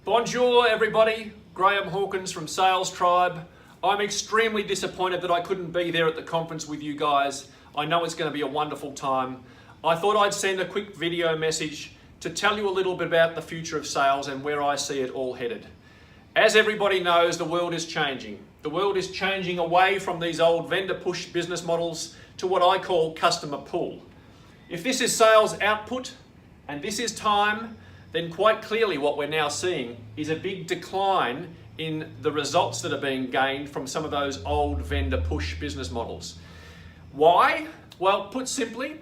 Bonjour everybody, Graham Hawkins from Sales Tribe. I'm extremely disappointed that I couldn't be there at the conference with you guys. I know it's going to be a wonderful time. I thought I'd send a quick video message to tell you a little bit about the future of sales and where I see it all headed. As everybody knows, the world is changing. The world is changing away from these old vendor push business models to what I call customer pull. If this is sales output and this is time, then quite clearly what we're now seeing is a big decline in the results that are being gained from some of those old vendor push business models. Why? Well, put simply,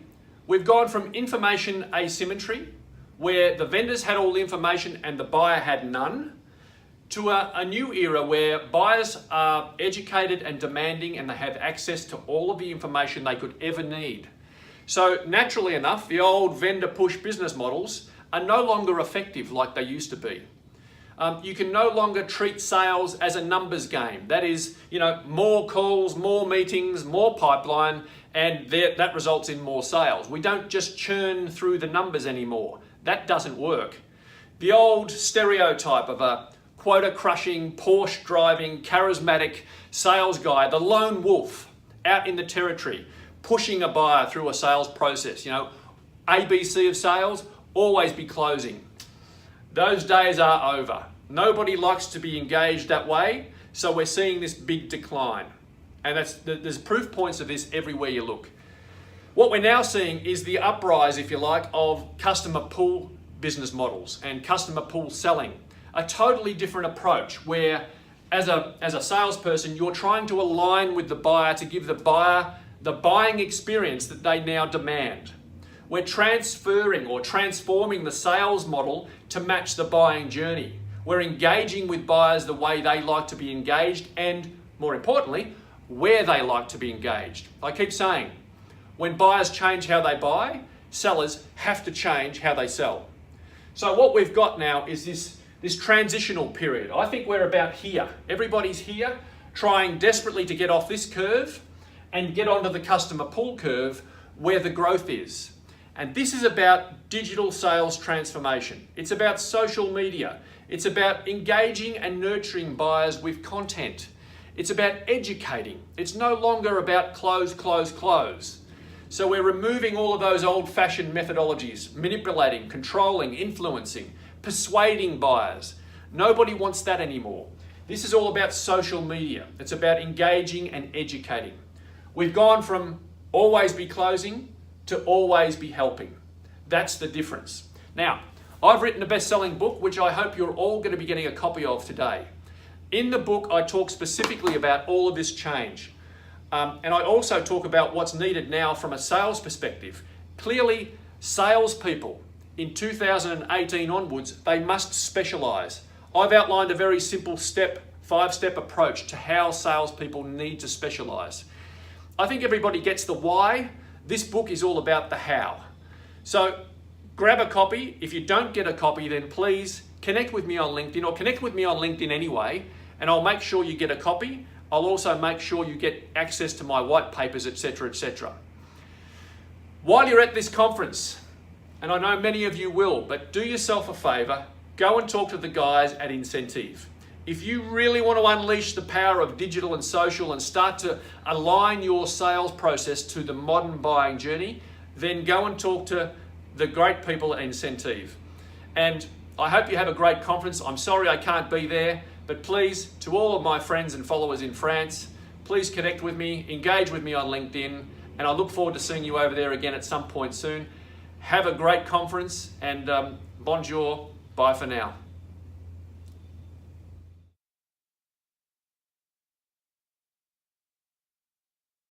we've gone from information asymmetry, where the vendors had all the information and the buyer had none, to a new era where buyers are educated and demanding and they have access to all of the information they could ever need. So naturally enough, the old vendor push business models are no longer effective like they used to be. You can no longer treat sales as a numbers game. That is, more calls, more meetings, more pipeline, and that results in more sales. We don't just churn through the numbers anymore. That doesn't work. The old stereotype of a quota-crushing, Porsche-driving, charismatic sales guy, the lone wolf out in the territory, pushing a buyer through a sales process. ABC of sales, always be closing. Those days are over. Nobody likes to be engaged that way, so we're seeing this big decline. And there's proof points of this everywhere you look. What we're now seeing is the uprise, if you like, of customer pull business models and customer pull selling. A totally different approach where, as a salesperson, you're trying to align with the buyer to give the buyer the buying experience that they now demand. We're transferring or transforming the sales model to match the buying journey. We're engaging with buyers the way they like to be engaged and, more importantly, where they like to be engaged. I keep saying, when buyers change how they buy, sellers have to change how they sell. So what we've got now is this transitional period. I think we're about here. Everybody's here trying desperately to get off this curve and get onto the customer pull curve where the growth is. And this is about digital sales transformation. It's about social media. It's about engaging and nurturing buyers with content. It's about educating. It's no longer about close, close, close. So we're removing all of those old-fashioned methodologies, manipulating, controlling, influencing, persuading buyers. Nobody wants that anymore. This is all about social media. It's about engaging and educating. We've gone from always be closing to always be helping. That's the difference. Now, I've written a best-selling book, which I hope you're all going to be getting a copy of today. In the book, I talk specifically about all of this change. And I also talk about what's needed now from a sales perspective. Clearly, salespeople in 2018 onwards, they must specialize. I've outlined a very simple five-step approach to how salespeople need to specialize. I think everybody gets the why. This book is all about the how. So grab a copy. If you don't get a copy, then please connect with me on LinkedIn or connect with me on LinkedIn anyway, and I'll make sure you get a copy. I'll also make sure you get access to my white papers, etc., etc. While you're at this conference, and I know many of you will, but do yourself a favor, go and talk to the guys at Incenteev. If you really want to unleash the power of digital and social and start to align your sales process to the modern buying journey, then go and talk to the great people at Incenteev. And I hope you have a great conference. I'm sorry I can't be there, but please, to all of my friends and followers in France, please connect with me, engage with me on LinkedIn, and I look forward to seeing you over there again at some point soon. Have a great conference, and bonjour, bye for now.